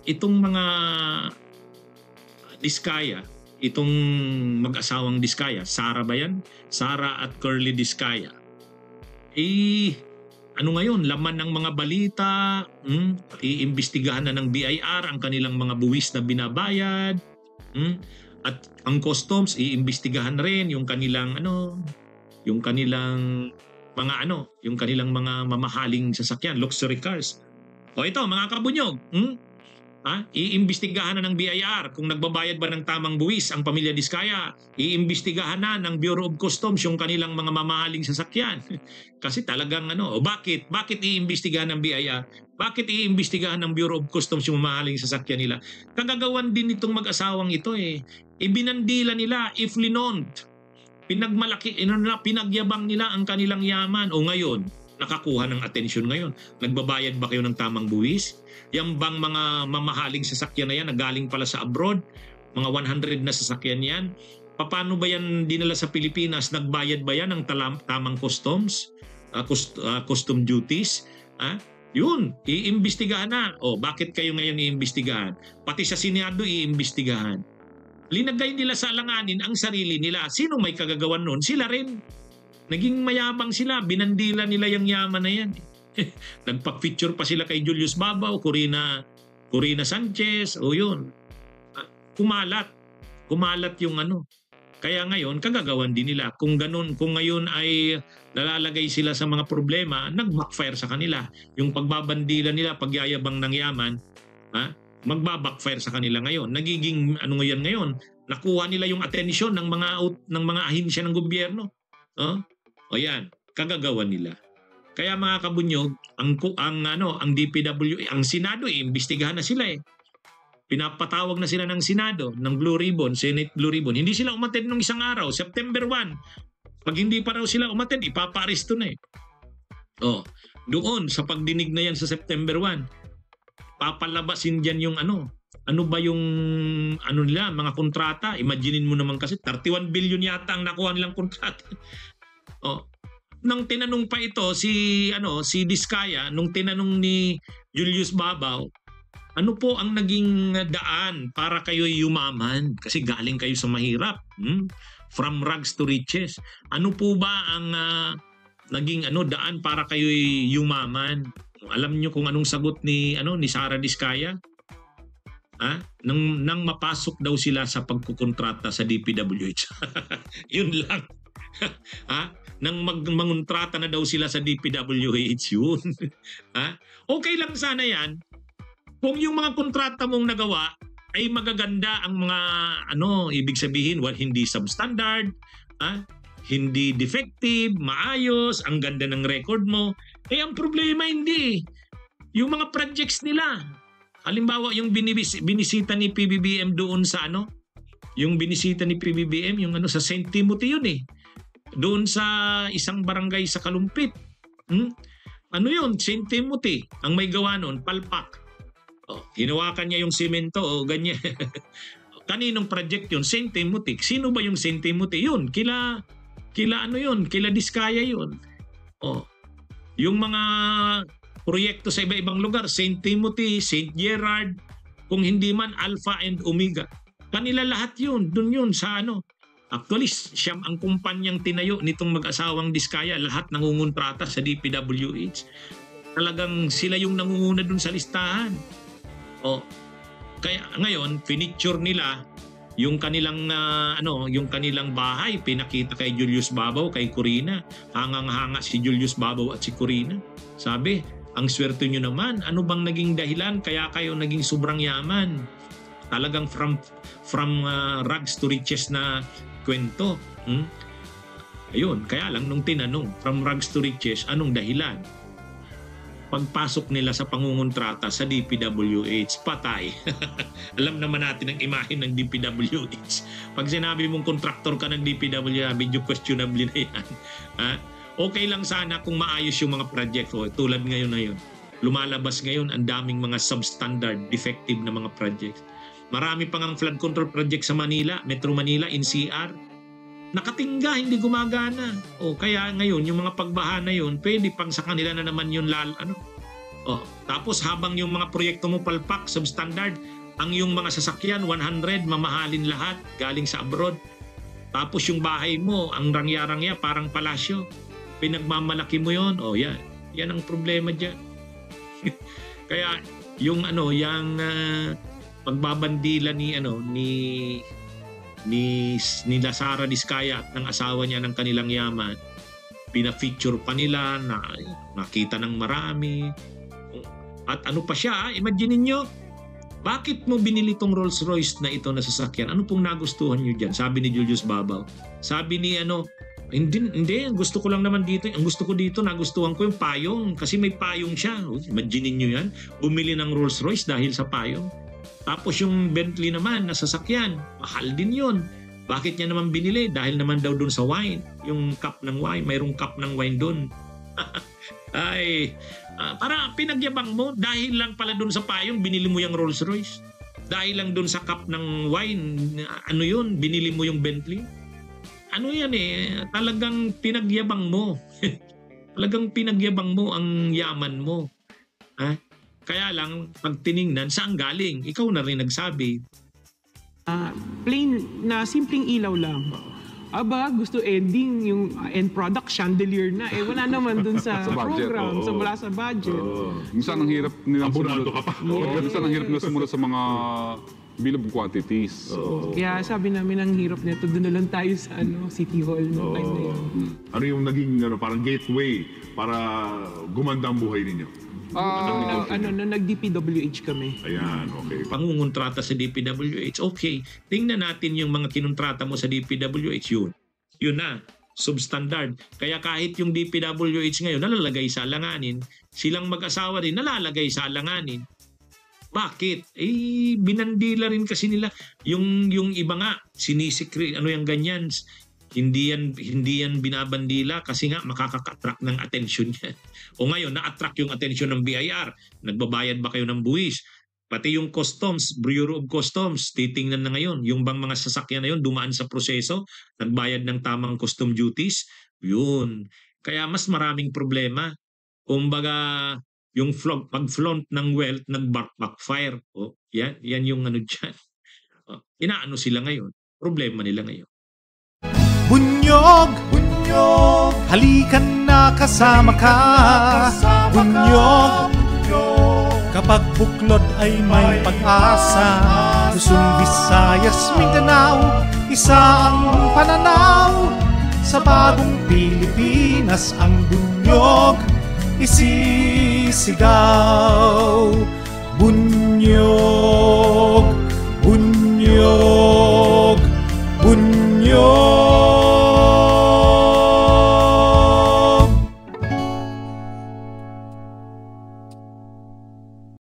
itong mga Diskaya, itong mag-asawang Diskaya, Sara ba yan? Sara at Curly Diskaya. Ano ngayon, laman ng mga balita, iimbestigahan na ng BIR ang kanilang mga buwis na binabayad, at ang customs iimbestigahan rin yung kanilang yung kanilang mga mamahaling sasakyan, luxury cars. O ito mga kabunyog, iimbestigahan na ng BIR kung nagbabayad ba ng tamang buwis ang pamilya Diskaya. Iimbestigahan na ng Bureau of Customs yung kanilang mga mamahaling sasakyan. Kasi talagang bakit iimbestigahan ng BIR? Bakit iimbestigahan ng Bureau of Customs yung mamahaling sasakyan nila? Kagagawan din itong mag-asawang ito Ibinandila nila, iflinont. Pinagyabang nila ang kanilang yaman. O ngayon, nakakuha ng atensyon ngayon. Nagbabayad ba kayo ng tamang buwis? Yang bang mga mamahaling sasakyan na yan na galing pala sa abroad, mga 100 na sasakyan yan, paano ba yan dinala sa Pilipinas? Nagbayad ba yan ng tamang customs, custom duties? Yun, iimbestigahan na. O bakit kayo ngayon iimbestigahan? Pati sa Senado iimbestigahan. Linagay nila sa alanganin ang sarili nila. Sino may kagagawan nun? Sila rin. Naging mayabang sila, binandila nila yung yaman na yan. Nagpa-picture pa sila kay Julius Babaw, Corina Sanchez, o yun. Kumalat yung Kaya ngayon, kagagawan din nila. Kung ganun, kung ngayon ay nalalagay sila sa mga problema, nag-backfire sa kanila. Yung pagbabandila nila, pagyayabang ng yaman, magba-backfire sa kanila ngayon. Nagiging ngayon, nakuha nila yung atensyon ng mga ahensya ng gobyerno. O yan, kagagawan nila. Kaya mga kabunyog, ang DPWH, ang Senado iimbestigahan na sila Pinapatawag na sila ng Senado, ng Blue Ribbon, Senate Blue Ribbon. Hindi sila umattend nung isang araw, September 1. Pag hindi pa raw sila umattend, ipapa-aresto na doon sa pagdinig na yan sa September 1, papalabasin dyan yung ano ba yung nila, mga kontrata. Imaginin mo naman kasi 31 billion yata ang nakuha nilang kontrata. Nang tinanong pa ito si Diskaya, nung tinanong ni Julius Babaw, ano po ang naging daan para kayo yumaman? Kasi galing kayo sa mahirap. From rags to riches. Ano po ba ang naging daan para kayo yumaman? Alam niyo kung anong sagot ni Sara Diskaya? Nang mapasok daw sila sa pagkukontrata sa DPWH. Yun lang. Nang mangontrata na daw sila sa DPWH, yun. Okay lang sana yan kung yung mga kontrata mong nagawa ay magaganda ang mga ibig sabihin, hindi substandard, hindi defective, maayos, ang ganda ng record mo. Ang problema hindi. Yung mga projects nila. Halimbawa, yung binisita ni PBBM doon sa yung binisita ni PBBM, yung sa St. Timothy yun doon sa isang barangay sa Kalumpit. Yun, St. Timothy, ang may gawa noon, palpak. Hinawakan niya yung simento, ganyan. Kaninong project yun? St. Timothy. Sino ba yung St. Timothy? Yun, kila Diskaya yun. Yung mga proyekto sa iba-ibang lugar, St. Timothy, St. Gerard, kung hindi man Alpha and Omega. Kanila lahat yun, dun yun sa Actually, siyam ang kumpanyang tinayo nitong mag-asawang Diskaya, lahat nangungontrata sa DPWH. Talagang sila yung nangunguna dun sa listahan. Kaya ngayon, finiture nila yung kanilang yung kanilang bahay, pinakita kay Julius Babaw, kay Corina. Hangang-hanga si Julius Babaw at si Corina. Sabi, ang swerte nyo naman, ano bang naging dahilan kaya kayo naging sobrang yaman? Talagang from rags to riches na kwento. Ayun, kaya lang nung tinanong, from rags to riches, anong dahilan? Pagpasok nila sa pangungontrata sa DPWH, patay. Alam naman natin ang imahe ng DPWH. Pag sinabi mong kontraktor ka ng DPWH, medyo questionable na yan. Okay lang sana kung maayos yung mga project. Tulad ngayon na yun. Lumalabas ngayon ang daming mga substandard, defective na mga projects. Marami pang ang flood control project sa Manila, Metro Manila, NCR. Nakatingga, hindi gumagana. Kaya ngayon, yung mga pagbaha na yun, pwede pang sa kanila na naman yun Oh, tapos habang yung mga proyekto mo palpak, substandard, ang yung mga sasakyan 100 mamahalin lahat galing sa abroad. Tapos yung bahay mo, ang rangya-rangya parang palasyo. Pinagmamalaki mo 'yon. Oh, yan. Yan ang problema diyan. Kaya yung yung pagbabandila ni Lazara Diskaya at ng asawa niya ng kanilang yaman, pina-feature pa nila na nakita ng marami. At ano pa siya, imagine niyo, bakit mo binili tong Rolls Royce na ito na sasakyan? Ano pong nagustuhan niyo diyan? Sabi ni Julius Babaw. Sabi ni hindi, gusto ko lang naman dito. Ang gusto ko dito, nagustuhan ko yung payong kasi may payong siya. Imagine niyo yan, bumili ng Rolls Royce dahil sa payong. Tapos yung Bentley naman na sasakyan, mahal din yun. Bakit niya naman binili? Dahil naman daw doon sa wine. Yung cup ng wine, mayroong cup ng wine doon. Ay, para pinagyabang mo, dahil lang pala doon sa payong, binili mo yung Rolls Royce. Dahil lang doon sa cup ng wine, yun, binili mo yung Bentley. Yan talagang pinagyabang mo. Talagang pinagyabang mo ang yaman mo. Kaya lang, pag tiningnan, saan galing? Ikaw na rin nagsabi. Plain na simpleng ilaw lang. Aba, gusto ending yung end product, chandelier na. Wala naman dun sa program, wala sa budget. Minsan ang hirap nilang Abonado ka pa. Minsan ang hirap nilang sumunod sa mga bill of quantities. Kaya sabi namin, ang hirap nito, doon na lang tayo sa City Hall noong time na yun. Ano yung naging parang gateway para gumanda ang buhay ninyo? Nag-DPWH kami. Ayan, okay. Pangungontrata sa DPWH, okay. Tingnan natin yung mga kinontrata mo sa DPWH, yun na, substandard. Kaya kahit yung DPWH ngayon nalalagay sa alanganin, silang mag-asawa rin nalalagay sa alanganin. Bakit? Binandila rin kasi nila yung iba nga sinisikri yung ganyan. Hindi yan binabandila kasi nga makaka-attract ng attention niya. O ngayon, na-attract yung attention ng BIR. Nagbabayad ba kayo ng buwis? Pati yung customs, Bureau of Customs, titingnan na ngayon. Yung bang mga sasakyan na yun, dumaan sa proseso, nagbayad ng tamang custom duties, yun. Kaya mas maraming problema. Kumbaga, yung pag-flaunt ng wealth, nag-backfire. Yan yung dyan. Inaano sila ngayon? Problema nila ngayon. Bunyog, halikan na kasama ka. Bunyog, kapag buklod ay may pag-asa. Luzon, Visayas, Mindanao, isa ang pananaw. Sa bagong Pilipinas ang bunyog isisigaw.